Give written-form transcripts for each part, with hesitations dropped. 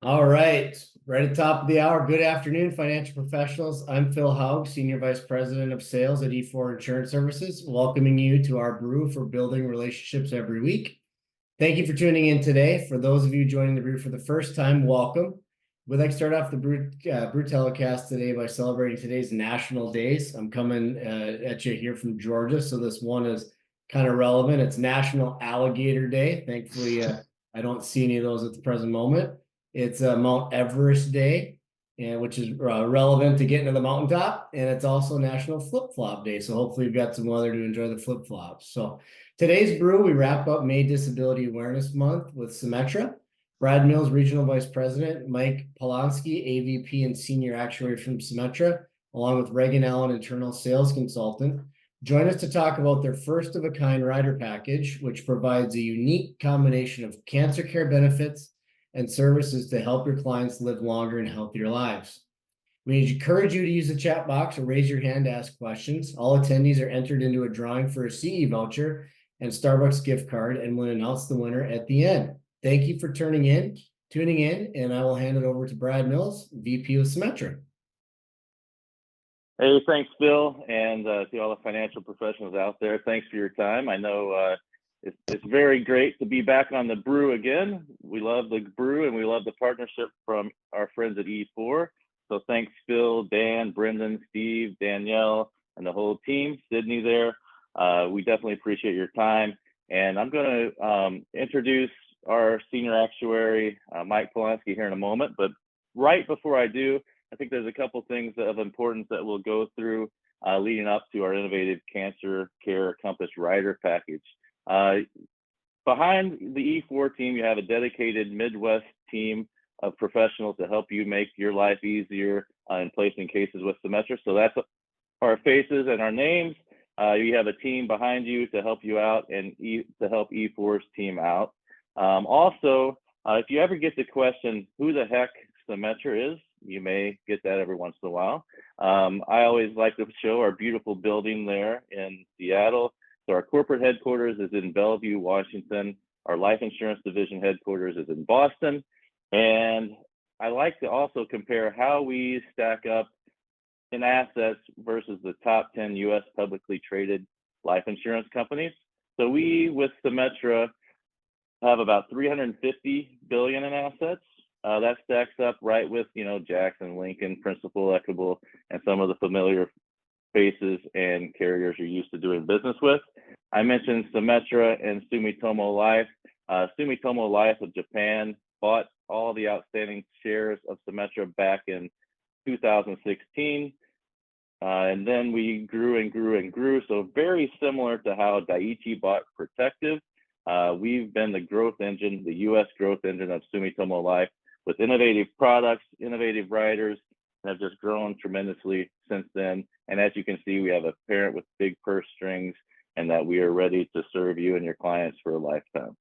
All right, right at the top of the hour. Good afternoon, financial professionals. I'm Phil Haug, Senior Vice President of Sales at E4 Insurance Services, welcoming you to our brew for building relationships every week. Thank you for tuning in today. For those of you joining the brew for the first time, welcome. We'd like to start off the brew telecast today by celebrating today's national days. I'm coming at you here from Georgia, so this one is kind of relevant. It's National Alligator Day. Thankfully, I don't see any of those at the present moment. It's Mount Everest Day, which is relevant to getting to the mountaintop. And it's also National Flip-Flop Day. So hopefully you've got some weather to enjoy the flip-flops. So today's brew, we wrap up May Disability Awareness Month with Symetra. Brad Mills, Regional Vice President, Mike Polonsky, AVP and Senior Actuary from Symetra, along with Reagan Allen, Internal Sales Consultant, join us to talk about their first-of-a-kind rider package, which provides a unique combination of cancer care benefits and services to help your clients live longer and healthier lives. We encourage you to use the chat box or raise your hand to ask questions. All attendees are entered into a drawing for a CE voucher and Starbucks gift card, and we'll announce the winner at the end. Thank you for tuning in, and I will hand it over to Brad Mills, VP of Symetra. Hey, thanks, Phil, and to all the financial professionals out there, thanks for your time. I know it's very great to be back on the brew again. We love the brew and we love the partnership from our friends at E4. So thanks, Phil, Dan, Brendan, Steve, Danielle, and the whole team, Sydney there. We definitely appreciate your time. And I'm going to introduce our senior actuary, Mike Polonsky, here in a moment. But right before I do, I think there's a couple things of importance that we'll go through leading up to our innovative cancer care Compass Rider package. Behind the E4 team, you have a dedicated Midwest team of professionals to help you make your life easier in placing cases with Symetra. So that's our faces and our names. You have a team behind you to help you out and to help E4's team out. Also, if you ever get the question, who the heck Symetra is, you may get that every once in a while. I always like to show our beautiful building there in Seattle. So our corporate headquarters is in Bellevue, Washington. Our life insurance division headquarters is in Boston. And I like to also compare how we stack up in assets versus the top 10 US publicly traded life insurance companies. So we, with Symetra, have about 350 billion in assets. That stacks up right with, Jackson, Lincoln, Principal, Equitable, and some of the familiar faces and carriers you're used to doing business with. I mentioned Symetra and Sumitomo Life. Sumitomo Life of Japan bought all the outstanding shares of Symetra back in 2016. And then we grew and grew and grew. So very similar to how Daiichi bought Protective. We've been the growth engine, the US growth engine of Sumitomo Life with innovative products, innovative riders, and have just grown tremendously since then. And as you can see, we have a parent with big purse strings and that we are ready to serve you and your clients for a lifetime.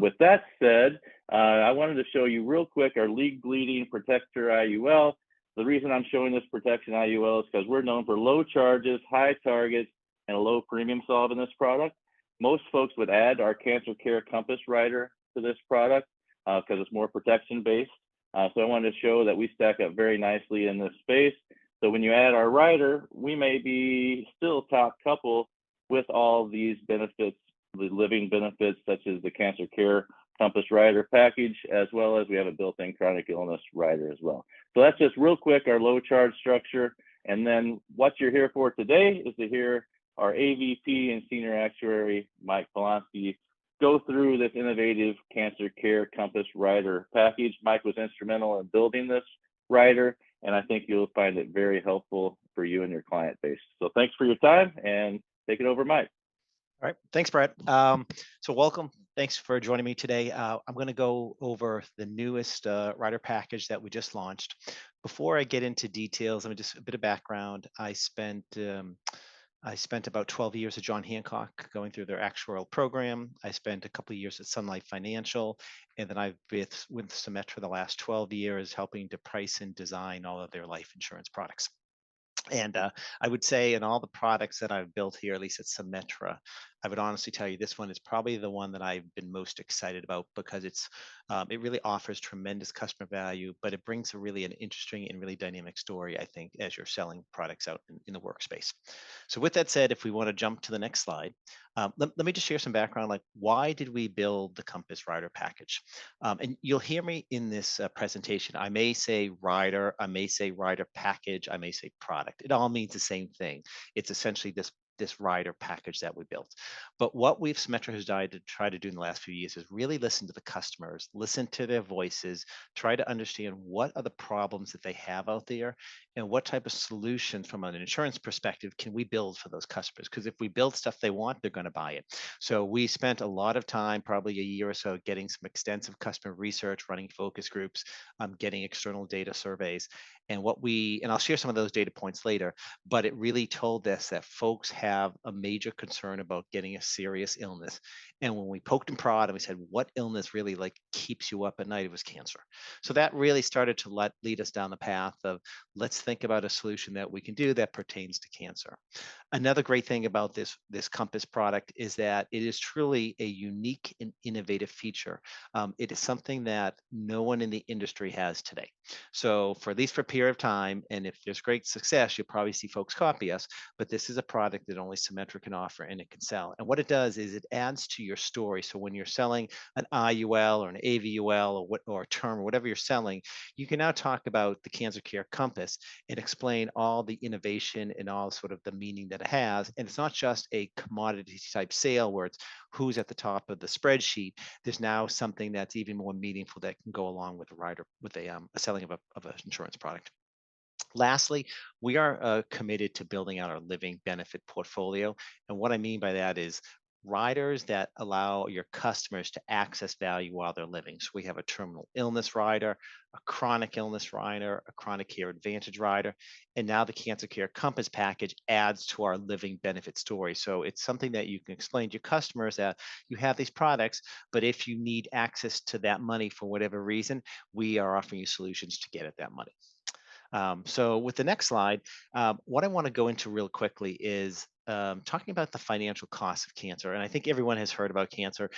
With that said, I wanted to show you real quick our league-leading Protector IUL. The reason I'm showing this Protection IUL is because we're known for low charges, high targets, and a low premium solve in this product. Most folks would add our Cancer Care Compass Rider to this product because it's more protection-based. So I wanted to show that we stack up very nicely in this space. So when you add our rider, we may be still top couple with all these benefits, the living benefits such as the Cancer Care Compass Rider package, as well as we have a built-in chronic illness rider as well. So that's just real quick, our low charge structure. And then what you're here for today is to hear our AVP and Senior Actuary, Mike Polonsky, go through this innovative Cancer Care Compass Rider package. Mike was instrumental in building this rider, and I think you'll find it very helpful for you and your client base. So thanks for your time, and take it over, Mike. All right, thanks, Brett. So welcome. Thanks for joining me today. I'm going to go over the newest rider package that we just launched. Before I get into details, let me just a bit of background. I spent about 12 years at John Hancock going through their actuarial program. I spent a couple of years at Sun Life Financial, and then I've been with Symetra the last 12 years helping to price and design all of their life insurance products. And I would say in all the products that I've built here, at least at Symetra, I would honestly tell you this one is probably the one that I've been most excited about because it really offers tremendous customer value, but it brings a really an interesting and really dynamic story, I think, as you're selling products out in the workspace. So with that said, if we want to jump to the next slide, let me just share some background, like why did we build the Compass Rider package? And you'll hear me in this presentation. I may say rider, I may say rider package, I may say product. It all means the same thing. It's essentially this rider package that we built. But what Symetra has tried to do in the last few years is really listen to the customers, listen to their voices, try to understand what are the problems that they have out there and what type of solutions from an insurance perspective can we build for those customers. Because if we build stuff they want, they're going to buy it. So we spent a lot of time, probably a year or so, getting some extensive customer research, running focus groups, getting external data surveys. And I'll share some of those data points later, but it really told us that folks have a major concern about getting a serious illness. And when we poked and prod and we said, what illness really like keeps you up at night? It was cancer. So that really started to lead us down the path of let's think about a solution that we can do that pertains to cancer. Another great thing about this Compass product is that it is truly a unique and innovative feature. It is something that no one in the industry has today. So for at least for a period of time, and if there's great success, you'll probably see folks copy us, but this is a product that only Symetra can offer and it can sell. And what it does is it adds to your story. So when you're selling an IUL or an AVUL or a term or whatever you're selling, you can now talk about the Cancer Care Compass and explain all the innovation and all sort of the meaning that it has. And it's not just a commodity type sale where it's who's at the top of the spreadsheet. There's now something that's even more meaningful that can go along with a selling of an insurance product. Lastly, we are committed to building out our living benefit portfolio. And what I mean by that is riders that allow your customers to access value while they're living. So we have a terminal illness rider, a chronic illness rider, a chronic care advantage rider, and now the Cancer Care Compass package adds to our living benefit story. So it's something that you can explain to your customers that you have these products, but if you need access to that money for whatever reason, we are offering you solutions to get at that money. So with the next slide, what I want to go into real quickly is talking about the financial costs of cancer. And I think everyone has heard about cancer.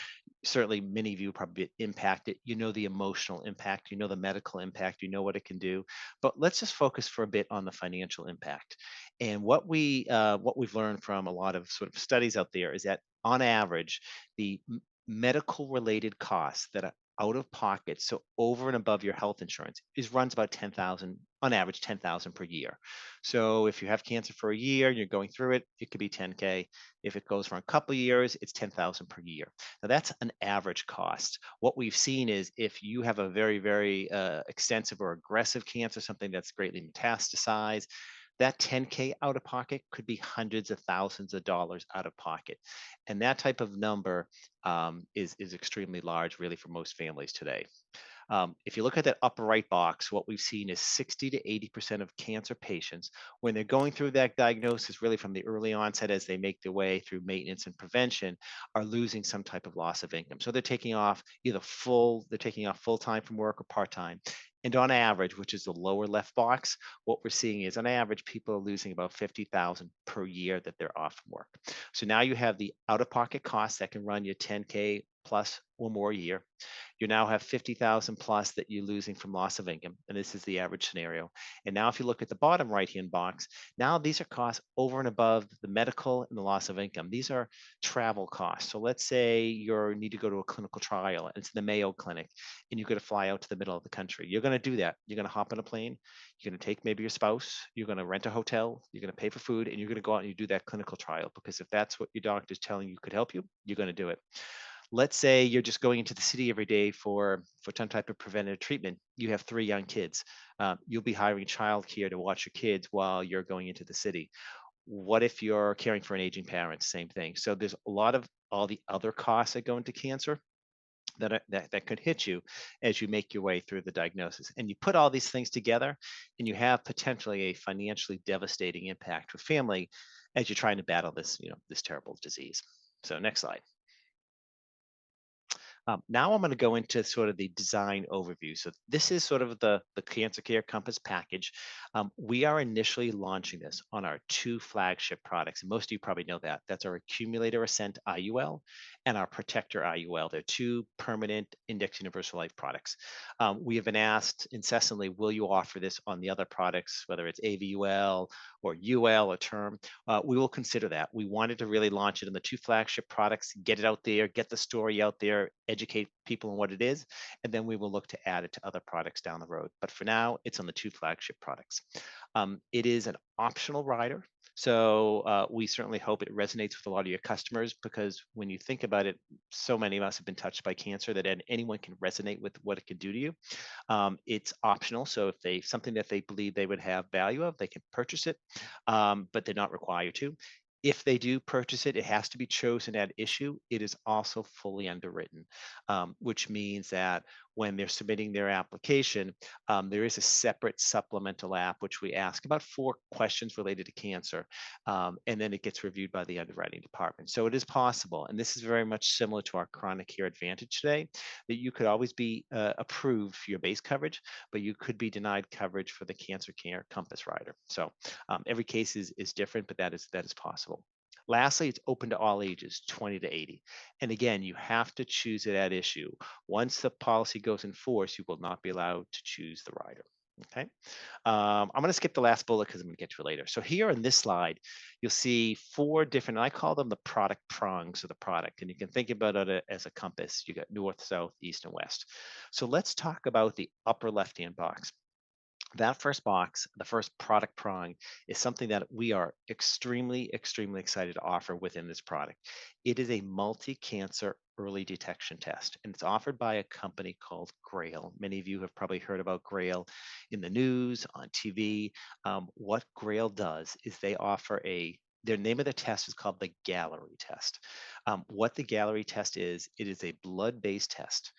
Certainly many of you probably been impacted. You know the emotional impact, you know the medical impact, you know what it can do. But let's just focus for a bit on the financial impact. And what we've learned from a lot of sort of studies out there is that on average, the medical related costs that are out of pocket, so over and above your health insurance, runs about 10,000 on average, 10,000 per year. So if you have cancer for a year and you're going through it, it could be 10K. If it goes for a couple of years, it's 10,000 per year. Now that's an average cost. What we've seen is if you have a very, very extensive or aggressive cancer, something that's greatly metastasized, that 10K out of pocket could be hundreds of thousands of dollars out of pocket. And that type of number is extremely large, really, for most families today. If you look at that upper right box, what we've seen is 60 to 80% of cancer patients, when they're going through that diagnosis, really from the early onset as they make their way through maintenance and prevention, are losing some type of loss of income. So they're taking off full time from work or part time. And on average, which is the lower left box, what we're seeing is on average, people are losing about 50,000 per year that they're off from work. So now you have the out-of-pocket costs that can run you 10K plus or more a year. You now have 50,000 plus that you're losing from loss of income. And this is the average scenario. And now if you look at the bottom right-hand box, now these are costs over and above the medical and the loss of income. These are travel costs. So let's say you need to go to a clinical trial and it's in the Mayo Clinic and you're going to fly out to the middle of the country. You're going to do that. You're going to hop on a plane. You're going to take maybe your spouse. You're going to rent a hotel. You're going to pay for food and you're going to go out and you do that clinical trial because if that's what your doctor is telling you could help you, you're going to do it. Let's say you're just going into the city every day for some type of preventative treatment. You have 3 young kids. You'll be hiring childcare to watch your kids while you're going into the city. What if you're caring for an aging parent? Same thing. So there's a lot of all the other costs that go into cancer that could hit you as you make your way through the diagnosis. And you put all these things together and you have potentially a financially devastating impact for family as you're trying to battle this terrible disease. So next slide. Now I'm going to go into sort of the design overview. So this is sort of the Cancer Care Compass package. We are initially launching this on our two flagship products. And most of you probably know that. That's our Accumulator Ascent IUL and our Protector IUL. They're two permanent index universal life products. We have been asked incessantly, will you offer this on the other products, whether it's AVUL or UL or term? We will consider that. We wanted to really launch it in the two flagship products, get it out there, get the story out there, educate people on what it is, and then we will look to add it to other products down the road. But for now, it's on the two flagship products. It is an optional rider. So we certainly hope it resonates with a lot of your customers, because when you think about it, so many of us have been touched by cancer that anyone can resonate with what it can do to you. It's optional, so if they something that they believe they would have value of, they can purchase it, but they're not required to. If they do purchase it, it has to be chosen at issue. It is also fully underwritten, which means that when they're submitting their application, there is a separate supplemental app, which we ask about 4 questions related to cancer, and then it gets reviewed by the underwriting department. So it is possible, and this is very much similar to our Chronic Care Advantage today, that you could always be approved for your base coverage, but you could be denied coverage for the Cancer Care Compass rider. So every case is different, but that is possible. Lastly, it's open to all ages, 20 to 80. And again, you have to choose it at issue. Once the policy goes in force, you will not be allowed to choose the rider. Okay. I'm going to skip the last bullet because I'm going to get to it later. So here on this slide, you'll see 4 different, I call them the product prongs of the product. And you can think about it as a compass. You got north, south, east, and west. So let's talk about the upper left-hand box. That first box, the first product prong, is something that we are extremely excited to offer within this product. It is a multi-cancer early detection test, and it's offered by a company called Grail. Many of you have probably heard about Grail in the news, on TV. What Grail does is they offer their name of the test is called the Gallery test. What the Gallery test is, it is a blood-based test,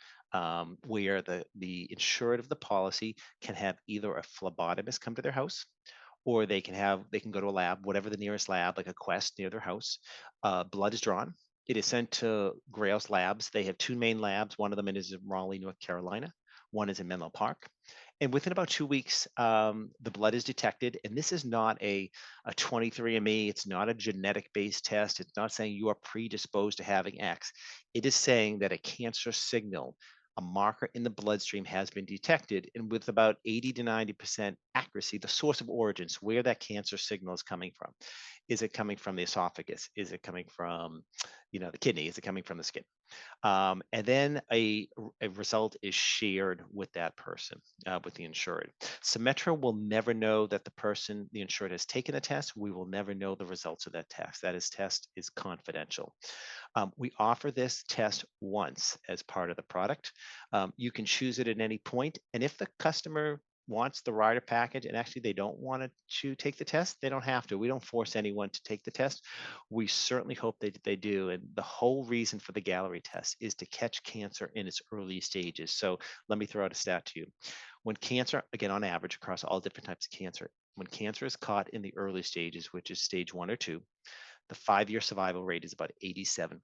where the insured of the policy can have either a phlebotomist come to their house, or they can go to a lab, whatever the nearest lab, like a Quest near their house. Blood is drawn. It is sent to Grail's labs. They have 2 main labs. One of them is in Raleigh, North Carolina. One is in Menlo Park. And within about 2 weeks, the blood is detected. And this is not a 23andMe. It's not a genetic-based test. It's not saying you are predisposed to having X. It is saying that a cancer signal, a marker in the bloodstream, has been detected, and with about 80 to 90% accuracy, the source of origins, where that cancer signal is coming from. Is it coming from the esophagus? Is it coming from, the kidney? Is it coming from the skin? And then a result is shared with that person, with the insured. Symetra will never know that the insured, has taken the test. We will never know the results of that test. Test is confidential. We offer this test once as part of the product. You can choose it at any point, and if the customer wants the rider package and actually they don't want to take the test, they don't have to. We don't force anyone to take the test. We certainly hope they do. And the whole reason for the Gallery test is to catch cancer in its early stages. So let me throw out a stat to you. When cancer, again, on average, across all different types of cancer, when cancer is caught in the early stages, which is stage 1 or 2, the 5-year survival rate is about 87%.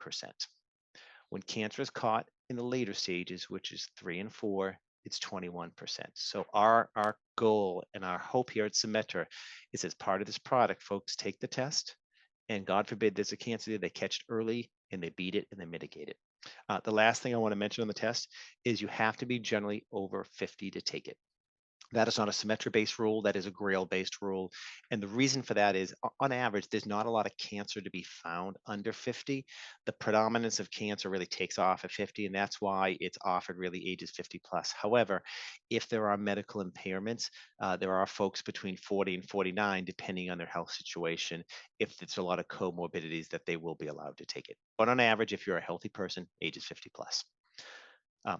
When cancer is caught in the later stages, which is 3 and 4, it's 21%. So our goal and our hope here at Symetra is, as part of this product, folks take the test, and God forbid there's a cancer there, they catch it early and they beat it and they mitigate it. The last thing I want to mention on the test is you have to be generally over 50 to take it. That is not a Symetra-based rule. That is a Grail-based rule. And the reason for that is, on average, there's not a lot of cancer to be found under 50. The predominance of cancer really takes off at 50, and that's why it's offered really ages 50 plus. However, if there are medical impairments, there are folks between 40 and 49, depending on their health situation, if it's a lot of comorbidities, that they will be allowed to take it. But on average, if you're a healthy person, ages 50 plus.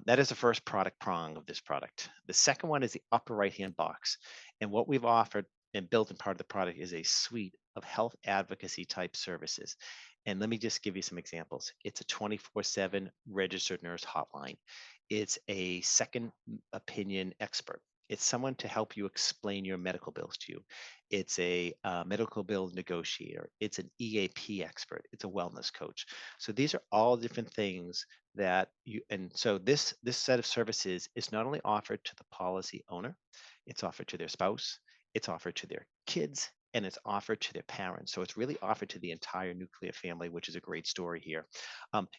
That is the first product prong of this product. The second one is the upper right-hand box. And what we've offered and built in part of the product is a suite of health advocacy type services. And let me just give you some examples. It's a 24/7 registered nurse hotline. It's a second opinion expert. It's someone to help you explain your medical bills to you. It's a medical bill negotiator. It's an EAP expert. It's a wellness coach. So these are all different things that you. And so this set of services is not only offered to the policy owner, it's offered to their spouse, it's offered to their kids, and it's offered to their parents. So it's really offered to the entire nuclear family, which is a great story here.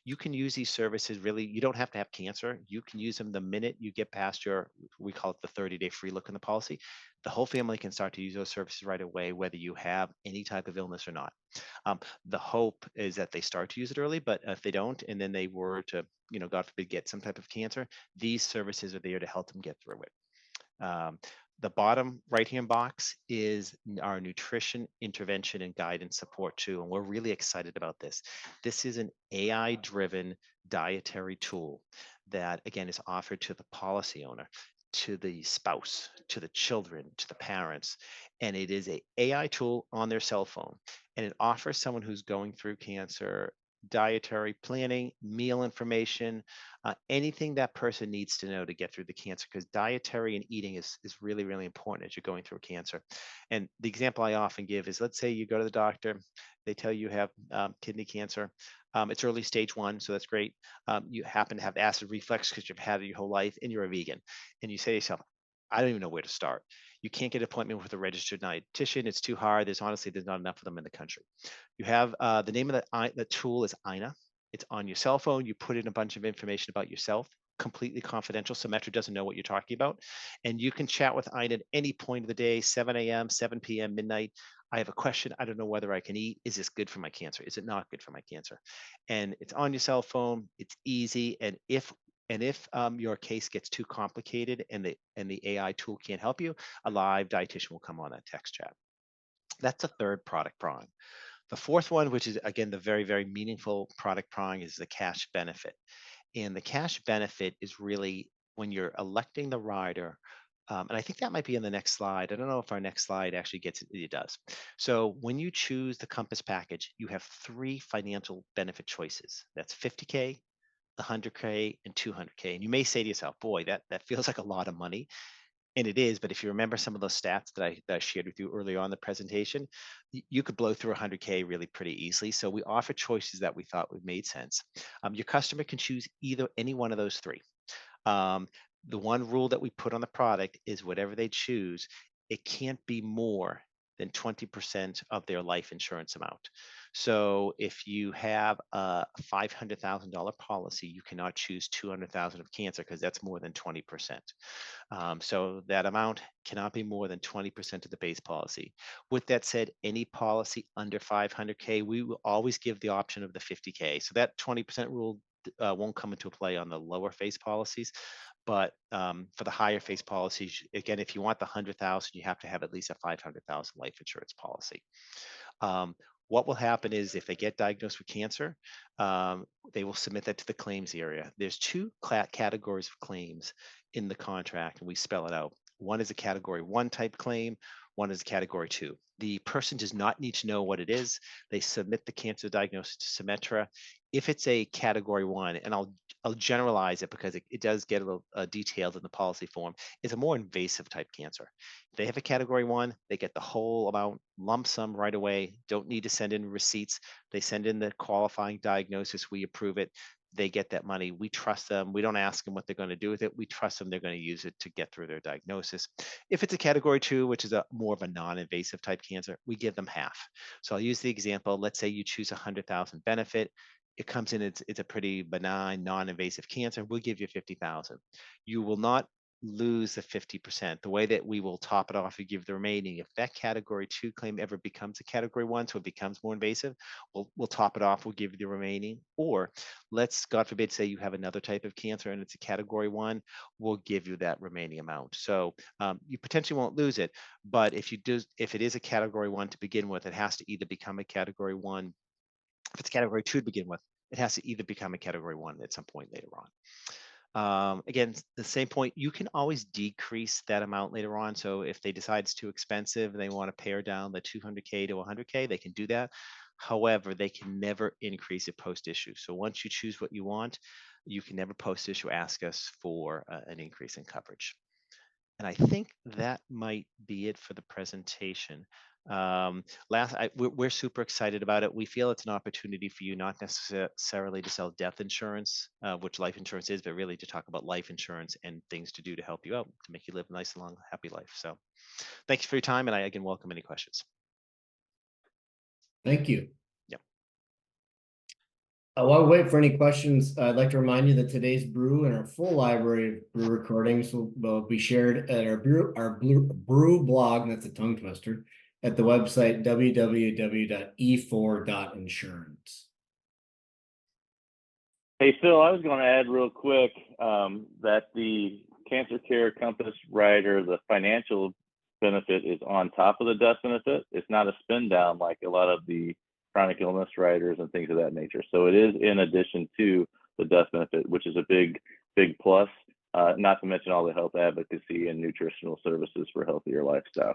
You can use these services really, you don't have to have cancer. You can use them the minute you get past your, we call it the 30-day free look in the policy. The whole family can start to use those services right away, whether you have any type of illness or not. The hope is that they start to use it early, but if they don't, and then they were to, God forbid, get some type of cancer, these services are there to help them get through it. The bottom right-hand box is our nutrition intervention and guidance support too, and we're really excited about this. This is an AI-driven dietary tool that, again, is offered to the policy owner, to the spouse, to the children, to the parents, and it is a AI tool on their cell phone, and it offers someone who's going through cancer dietary planning, meal information, anything that person needs to know to get through the cancer, because dietary and eating is really, really important as you're going through cancer. And the example I often give is, let's say you go to the doctor, they tell you have kidney cancer. It's early stage 1, so that's great. You happen to have acid reflux because you've had it your whole life and you're a vegan. And you say to yourself, I don't even know where to start. You can't get an appointment with a registered dietitian. It's too hard. There's not enough of them in the country. You have the name of the tool is Ina. It's on your cell phone. You put in a bunch of information about yourself, completely confidential. Symetra doesn't know what you're talking about. And you can chat with Ina at any point of the day, 7 a.m., 7 p.m., midnight. I have a question. I don't know whether I can eat. Is this good for my cancer? Is it not good for my cancer? And it's on your cell phone. It's easy. And if your case gets too complicated and the AI tool can't help you, a live dietitian will come on that text chat. That's a third product prong. The fourth one, which is again the very, very meaningful product prong, is the cash benefit. And the cash benefit is really when you're electing the rider. And I think that might be in the next slide. I don't know if our next slide actually gets it. It does. So when you choose the Compass package, you have 3 financial benefit choices. That's 50K, 100K, and 200K. And you may say to yourself, boy, that feels like a lot of money. And it is, but if you remember some of those stats that I shared with you earlier on in the presentation, you could blow through 100K really pretty easily. So we offer choices that we thought would made sense. Your customer can choose any one of those 3. The one rule that we put on the product is whatever they choose, it can't be more than 20% of their life insurance amount. So if you have a $500,000 policy, you cannot choose 200,000 of cancer because that's more than 20%. So that amount cannot be more than 20% of the base policy. With that said, any policy under 500K, we will always give the option of the 50K. So that 20% rule won't come into play on the lower face policies. But for the higher face policies, again, if you want the 100,000, you have to have at least a 500,000 life insurance policy. What will happen is if they get diagnosed with cancer, they will submit that to the claims area. There's 2 categories of claims in the contract, and we spell it out. One is a category 1 type claim, one is a category 2. The person does not need to know what it is. They submit the cancer diagnosis to Symetra. If it's a category 1, and I'll generalize it because it does get a little detailed in the policy form, it's a more invasive type cancer. If they have a category 1, they get the whole amount lump sum right away, don't need to send in receipts. They send in the qualifying diagnosis, we approve it, they get that money. We trust them. We don't ask them what they're going to do with it. We trust them they're going to use it to get through their diagnosis. If it's a category 2, which is a more of a non-invasive type cancer, we give them half. So I'll use the example. Let's say you choose 100,000 benefit. It comes in, it's a pretty benign, non-invasive cancer. We'll give you 50,000. You will not lose the 50%. The way that we will top it off and give the remaining, if that category 2 claim ever becomes a category 1, so it becomes more invasive, we'll top it off, we'll give you the remaining. Or let's, God forbid, say you have another type of cancer and it's a category 1, we'll give you that remaining amount. So you potentially won't lose it, but if it is a category 1 to begin with, it has to either become a category 1. If it's category 2 to begin with, it has to either become a category 1 at some point later on. Again, the same point, you can always decrease that amount later on. So if they decide it's too expensive and they want to pare down the 200K to 100K, they can do that. However, they can never increase it post-issue. So once you choose what you want, you can never post-issue ask us for an increase in coverage. And I think that might be it for the presentation. We're super excited about it. We feel it's an opportunity for you not necessarily to sell death insurance, which life insurance is, but really to talk about life insurance and things to do to help you out, to make you live a nice, long, happy life. So thank you for your time, and I again welcome any questions. Thank you. Yep. While we wait for any questions, I'd like to remind you that today's brew and our full library of brew recordings will be shared at our brew blog, that's a tongue twister, at the website www.e4.insurance. Hey, Phil, I was going to add real quick that the Cancer Care Compass rider, the financial benefit is on top of the death benefit. It's not a spin down like a lot of the chronic illness riders and things of that nature. So it is in addition to the death benefit, which is a big plus, not to mention all the health advocacy and nutritional services for healthier lifestyle.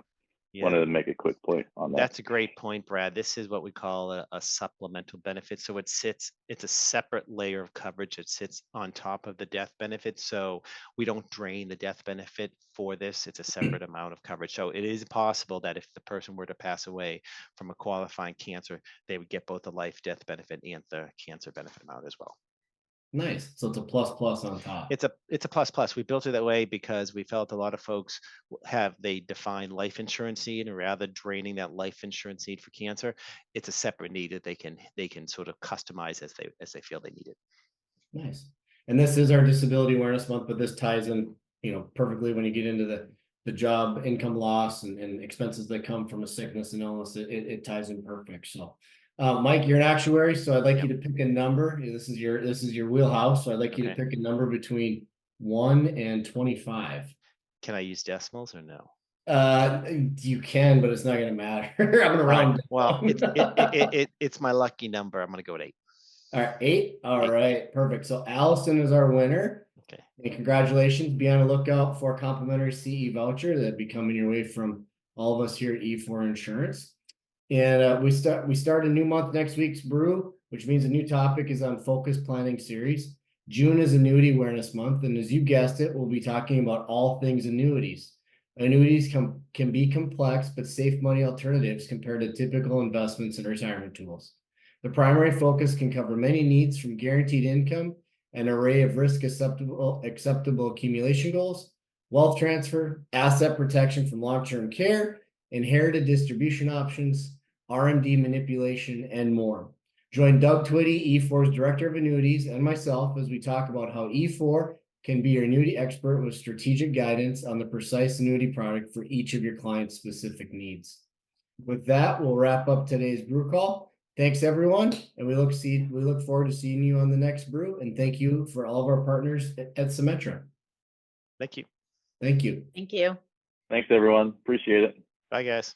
Yeah. Wanted to make a quick point on that. That's a great point, Brad. This is what we call a supplemental benefit. So it's a separate layer of coverage. It sits on top of the death benefit. So we don't drain the death benefit for this. It's a separate amount of coverage. So it is possible that if the person were to pass away from a qualifying cancer, they would get both the life death benefit and the cancer benefit amount as well. Nice. So it's a plus on top. It's a plus. We built it that way because we felt a lot of folks they define life insurance need, and rather draining that life insurance need for cancer, it's a separate need that they can sort of customize as they feel they need it. Nice. And this is our Disability Awareness Month, but this ties in, perfectly when you get into the job income loss and expenses that come from a sickness and illness. It ties in perfect. So. Mike, you're an actuary, so I'd like you to pick a number. This is your wheelhouse, so I'd like you to pick a number between 1 and 25. Can I use decimals or no? You can, but it's not going to matter. I'm going to round. Well, it's my lucky number. I'm going to go with 8. All right, 8. All right, perfect. So Allison is our winner. Okay. And congratulations. Be on the lookout for a complimentary CE voucher that'd be coming your way from all of us here at E4 Insurance. And we start a new month next week's brew, which means a new topic is on focus planning series. June is Annuity Awareness Month, and as you guessed it, we'll be talking about all things annuities. Annuities can be complex but safe money alternatives compared to typical investments and retirement tools. The primary focus can cover many needs from guaranteed income, an array of risk acceptable accumulation goals, wealth transfer, asset protection from long-term care, inherited distribution options, RMD manipulation, and more. Join Doug Twitty, E4's Director of Annuities, and myself as we talk about how E4 can be your annuity expert with strategic guidance on the precise annuity product for each of your clients' specific needs. With that, we'll wrap up today's brew call. Thanks, everyone, and we look forward to seeing you on the next brew. And thank you for all of our partners at Symetra. Thank you. Thank you. Thank you. Thanks, everyone. Appreciate it. Bye, guys.